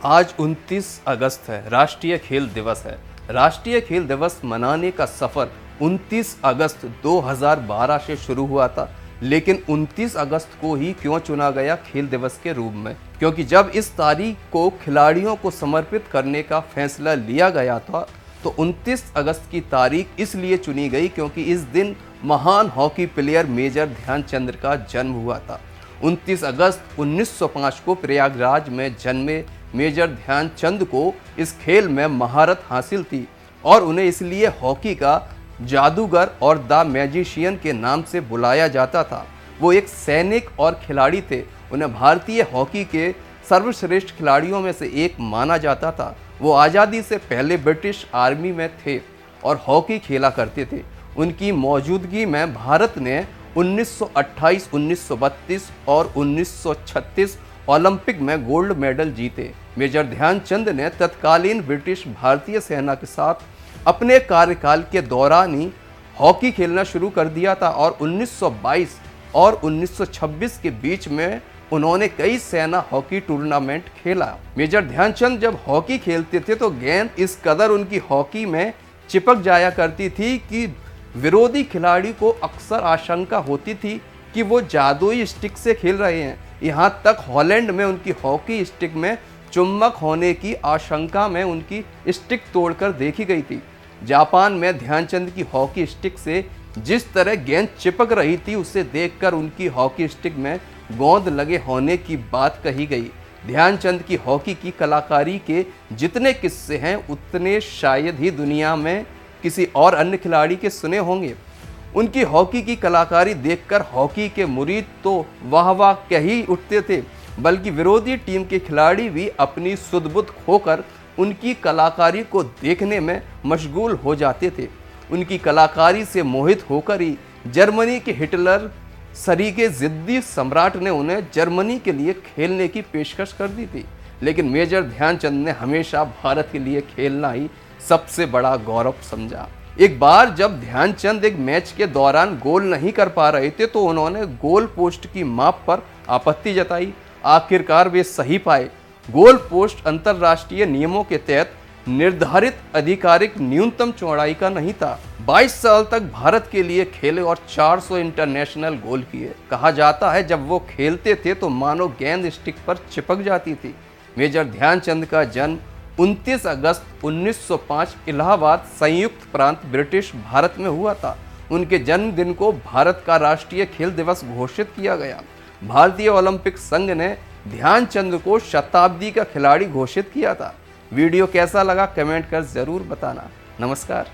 आज 29 अगस्त है, राष्ट्रीय खेल दिवस है। राष्ट्रीय खेल दिवस मनाने का सफ़र 29 अगस्त 2012 से शुरू हुआ था, लेकिन 29 अगस्त को ही क्यों चुना गया खेल दिवस के रूप में? क्योंकि जब इस तारीख को खिलाड़ियों को समर्पित करने का फैसला लिया गया था, तो 29 अगस्त की तारीख इसलिए चुनी गई क्योंकि इस दिन महान हॉकी प्लेयर मेजर ध्यानचंद का जन्म हुआ था। 29 अगस्त 1905 को प्रयागराज में जन्मे मेजर ध्यानचंद को इस खेल में महारत हासिल थी और उन्हें इसलिए हॉकी का जादूगर और द मैजिशियन के नाम से बुलाया जाता था। वो एक सैनिक और खिलाड़ी थे। उन्हें भारतीय हॉकी के सर्वश्रेष्ठ खिलाड़ियों में से एक माना जाता था। वो आज़ादी से पहले ब्रिटिश आर्मी में थे और हॉकी खेला करते थे। उनकी मौजूदगी में भारत ने 1928, 1932 और 1936 ओलंपिक में गोल्ड मेडल जीते। मेजर ध्यानचंद ने तत्कालीन ब्रिटिश भारतीय सेना के साथ अपने कार्यकाल के दौरान ही हॉकी खेलना शुरू कर दिया था और 1922 और 1926 के बीच में उन्होंने कई सेना हॉकी टूर्नामेंट खेला। मेजर ध्यानचंद जब हॉकी खेलते थे तो गेंद इस कदर उनकी हॉकी में चिपक जाया करती थी कि विरोधी खिलाड़ी को अक्सर आशंका होती थी कि वो जादुई स्टिक से खेल रहे हैं। यहाँ तक हॉलैंड में उनकी हॉकी स्टिक में चुंबक होने की आशंका में उनकी स्टिक तोड़कर देखी गई थी। जापान में ध्यानचंद की हॉकी स्टिक से जिस तरह गेंद चिपक रही थी, उसे देखकर उनकी हॉकी स्टिक में गोंद लगे होने की बात कही गई। ध्यानचंद की हॉकी की कलाकारी के जितने किस्से हैं, उतने शायद ही दुनिया में किसी और अन्य खिलाड़ी के सुने होंगे। उनकी हॉकी की कलाकारी देखकर हॉकी के मुरीद तो वाह वाह कह ही उठते थे, बल्कि विरोधी टीम के खिलाड़ी भी अपनी सुध-बुध खोकर उनकी कलाकारी को देखने में मशगूल हो जाते थे। उनकी कलाकारी से मोहित होकर ही जर्मनी के हिटलर सरीगे जिद्दी सम्राट ने उन्हें जर्मनी के लिए खेलने की पेशकश कर दी थी। लेकिन मेजर ध्यानचंद ने हमेशा भारत के लिए खेलना ही सबसे बड़ा गौरव समझा। एक बार जब ध्यानचंद एक मैच के दौरान गोल नहीं कर पा रहे थे तो उन्होंने गोल पोस्ट की माप पर आपत्ति जताई। आखिरकार वे सही पाए। गोल पोस्ट अंतर्राष्ट्रीय नियमों के तहत निर्धारित आधिकारिक न्यूनतम चौड़ाई का नहीं था। 22 साल तक भारत के लिए खेले और 400 इंटरनेशनल गोल किए। कहा जाता है जब वो खेलते थे तो मानो गेंद स्टिक पर चिपक जाती थी। मेजर ध्यानचंद का जन्म 29 अगस्त 1905 इलाहाबाद संयुक्त प्रांत ब्रिटिश भारत में हुआ था। उनके जन्मदिन को भारत का राष्ट्रीय खेल दिवस घोषित किया गया। भारतीय ओलंपिक संघ ने ध्यानचंद को शताब्दी का खिलाड़ी घोषित किया था। वीडियो कैसा लगा कमेंट कर जरूर बताना। नमस्कार।